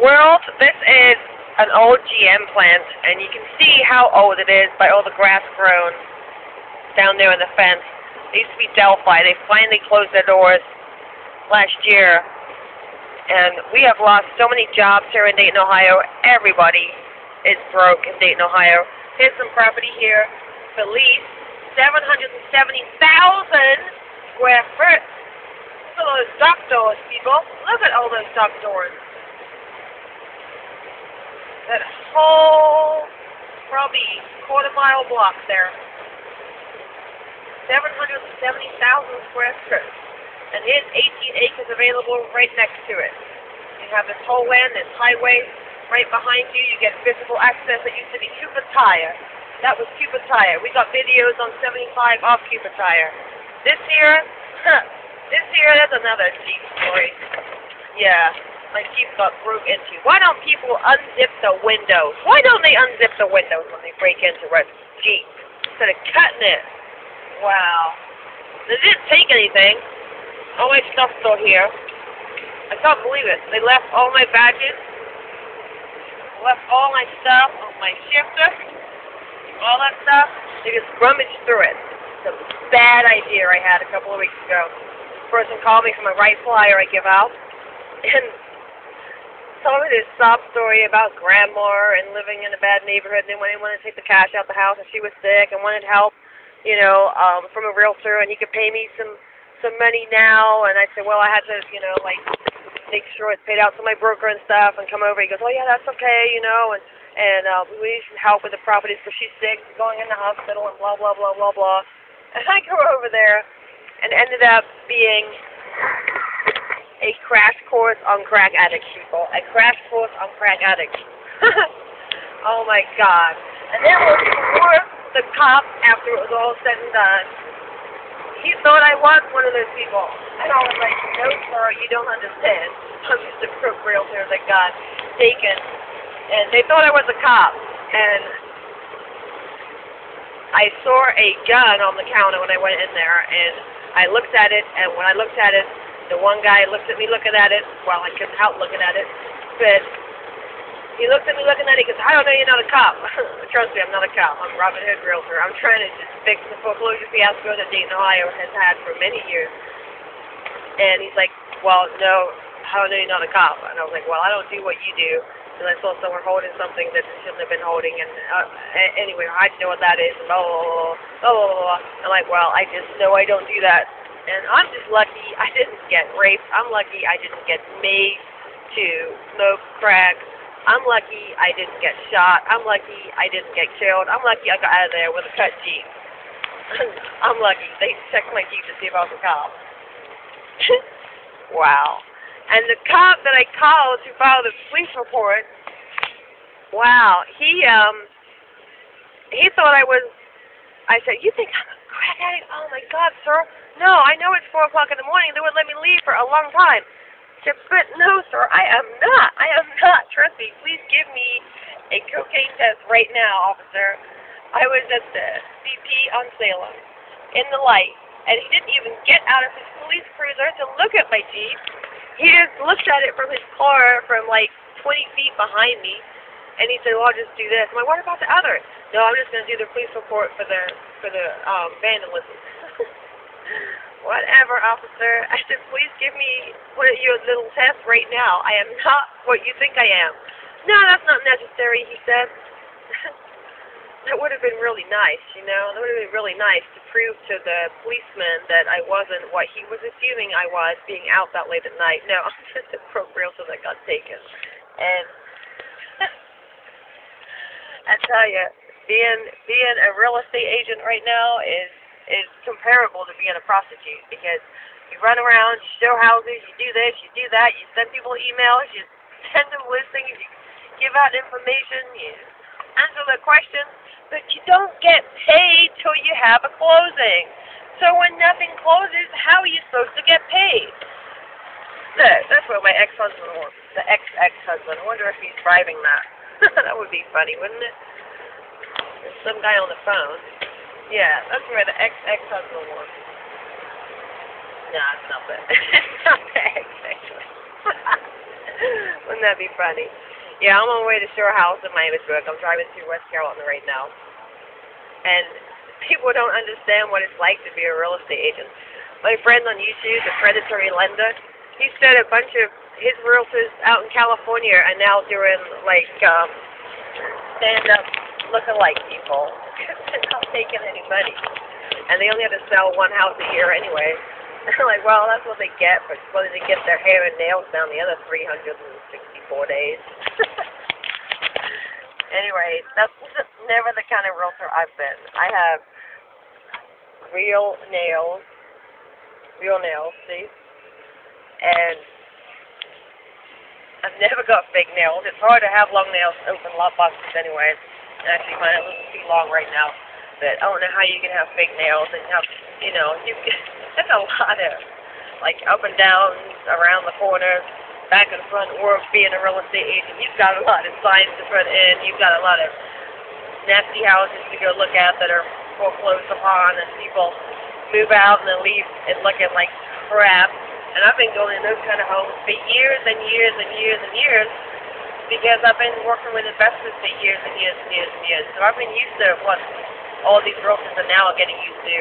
World, this is an old GM plant, and you can see how old it is by all the grass grown down there in the fence. It used to be Delphi. They finally closed their doors last year, and we have lost so many jobs here in Dayton, Ohio. Everybody is broke in Dayton, Ohio. Here's some property here for lease, 770,000 square foot. Look at all those dock doors, people. Look at all those dock doors. That whole, probably quarter-mile block there. 770,000 square foot. And here's 18 acres available right next to it. You have this whole land, this highway right behind you. You get physical access. It used to be Cooper Tire. That was Cooper Tire. We got videos on 75 off Cooper Tire. This here, that's another Jeep story. Yeah. My Jeep got broke into. Why don't people unzip the windows? Why don't they unzip the windows when they break into a Jeep instead of cutting it? Wow. They didn't take anything. All my stuff's still here. I can't believe it. They left all my badges. Left all my stuff on my shifter. All that stuff. They just rummaged through it. It's a bad idea I had a couple of weeks ago. This person called me from a right flyer I give out. And told me this sob story about grandma and living in a bad neighborhood, and then when they wanted to take the cash out the house and she was sick and wanted help, from a realtor, and he could pay me some money now, and I said, well, I had to, make sure it's paid out to my broker and stuff, and come over. He goes, oh yeah, that's okay, and we need some help with the properties because she's sick, going in the hospital, and blah, blah, blah, blah, blah. And I go over there and ended up being a crash course on crack addicts, people. A crash course on crack addicts. Oh, my God. And then before the cop, after it was all said and done, he thought I was one of those people. And I was like, no, sir, you don't understand. I'm just a crook realtor that got taken. And they thought I was a cop. And I saw a gun on the counter when I went in there, and I looked at it, and when I looked at it, the one guy looked at me looking at it. Well, I couldn't help looking at it. But he looked at me looking at it. He goes, I don't know you're not a cop. Trust me, I'm not a cop. I'm Robin Hood Realtor. I'm trying to just fix the foreclosure fiasco that Dayton, Ohio has had for many years. And he's like, well, no, I don't know you're not a cop. And I was like, well, I don't do what you do. And I saw someone holding something that they shouldn't have been holding. And anyway, I know what that is. And blah, blah, blah, blah, blah, blah. I'm like, well, I just know I don't do that. And I'm just lucky I didn't get raped. I'm lucky I didn't get made to smoke crack. I'm lucky I didn't get shot. I'm lucky I didn't get killed. I'm lucky I got out of there with a cut Jeep. I'm lucky. They checked my Jeep to see if I was a cop. Wow. And the cop that I called to file the police report, wow, he thought I was, I said, you think I'm a crack addict? Oh, my God, sir. No, I know it's 4 o'clock in the morning. They wouldn't let me leave for a long time. I said, but no, sir, I am not. I am not. Trust me. Please give me a cocaine test right now, officer. I was at the CP on Salem in the light, and he didn't even get out of his police cruiser to look at my Jeep. He just looked at it from his car from like 20 feet behind me, and he said, well, I'll just do this. I'm like, what about the other? No, I'm just going to do the police report for the vandalism. Whatever, officer. I said, please give me your little test right now. I am not what you think I am. No, that's not necessary, he said. That would have been really nice, That would have been really nice to prove to the policeman that I wasn't what he was assuming I was, being out that late at night. No, I'm just a crook realtor that got taken. And I tell you, being a real estate agent right now is comparable to being a prostitute, because you run around, you show houses, you do this, you do that, you send people emails, you send them listings, you give out information, you answer their questions, but you don't get paid till you have a closing. So when nothing closes, how are you supposed to get paid? That's what my ex-husband wants, the ex-ex-husband. I wonder if he's driving that. That would be funny, wouldn't it? There's some guy on the phone. Yeah, that's where the ex-ex-husband was. No, it's not that. It's not the ex-ex-husband. When Wouldn't that be funny? Yeah, I'm on my way to Shore House in Miamisburg. I'm driving through West Carolina right now. And people don't understand what it's like to be a real estate agent. My friend on YouTube, the predatory lender, he said a bunch of his realtors out in California are now doing, like, stand-up look-alike people. They're not taking any money. And they only have to sell one house a year anyway. I'm like, well, that's what they get for supposing to get their hair and nails down the other 364 days. Anyway, that's never the kind of realtor I've been. I have real nails, see? And I've never got fake nails. It's hard to have long nails to open lot boxes anyway. And actually, mine are a little too long right now. But I don't know how you can have fake nails and have, you know, that's a lot of, like, up and downs, around the corners, back and front work, being a real estate agent. You've got a lot of signs to put in. You've got a lot of nasty houses to go look at that are foreclosed upon, and people move out and then leave it looking like crap. And I've been going in those kind of homes for years and years and years and years because I've been working with investors for years and years and years and years. So I've been used to what all these realtors are now getting used to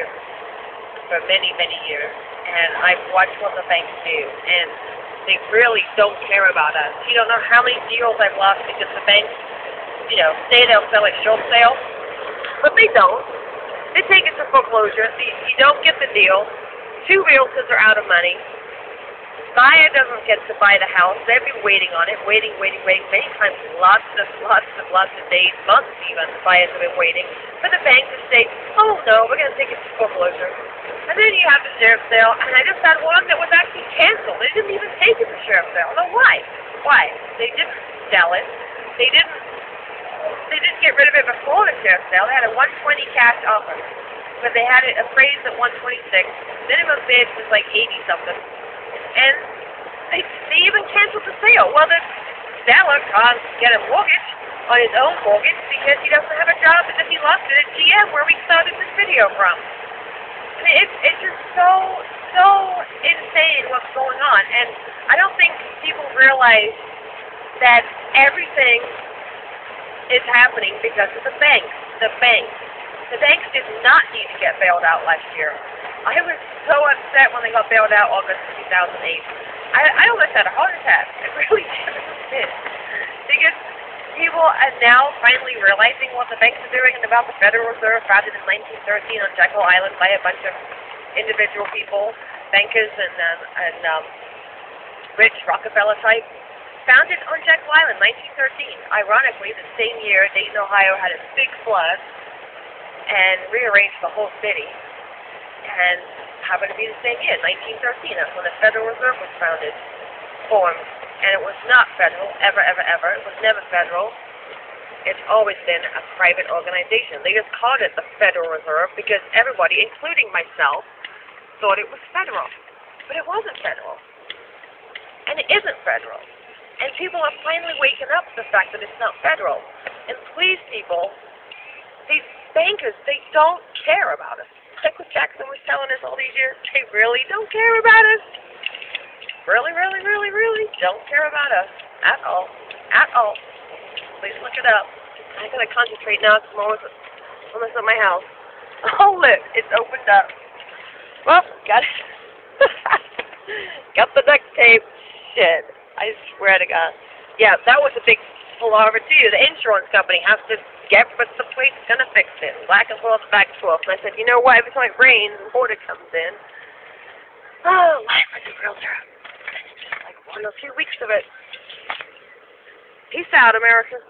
for many, many years. And I've watched what the banks do, and they really don't care about us. You don't know how many deals I've lost because the banks, you know, say they'll sell it short sale, but they don't. They take it to foreclosure. So you don't get the deal. Two realtors are out of money. Buyer doesn't get to buy the house. They've been waiting on it, waiting. Many times, lots of days, months even, the buyers have been waiting for the bank to say, oh no, we're going to take it to foreclosure. And then you have the sheriff's sale, and I just had one that was actually canceled. They didn't even take it to sheriff's sale. Now why? Why? They didn't sell it. They didn't get rid of it before the sheriff's sale. They had a $120 cash offer, but they had it appraised at $126. Minimum bid was like 80-something. And they even canceled the sale. Well, the seller can't get a mortgage on his own mortgage because he doesn't have a job because he lost it at GM where we started this video from. I mean, it's just so insane what's going on. And I don't think people realize that everything is happening because of the banks. The banks did not need to get bailed out last year. I was so upset when they got bailed out August 2008. I almost had a heart attack. I really did. Because people are now finally realizing what the banks are doing and about the Federal Reserve, founded in 1913 on Jekyll Island by a bunch of individual people, bankers and rich Rockefeller type, founded on Jekyll Island, 1913. Ironically, the same year, Dayton, Ohio had a big flood and rearranged the whole city. And happened to be the same year, 1913. That's when the Federal Reserve was formed. And it was not federal, ever. It was never federal. It's always been a private organization. They just called it the Federal Reserve because everybody, including myself, thought it was federal. But it wasn't federal. And it isn't federal. And people are finally waking up to the fact that it's not federal. And please, people, these bankers, they don't care about us. Like what Jackson was telling us all these years, they really don't care about us. Really don't care about us at all. Please look it up. I gotta concentrate now because I'm almost at my house. Oh look, it's opened up. Well, got it. Got the duct tape. Shit, I swear to God. Yeah, that was a big palaver too. The insurance company has to get what's the place gonna fix it. Black and forth, back and forth. And I said, you know what? Every time it rains, the water comes in. Oh, life as a realtor. It's just like 1 or 2 weeks of it. Peace out, America.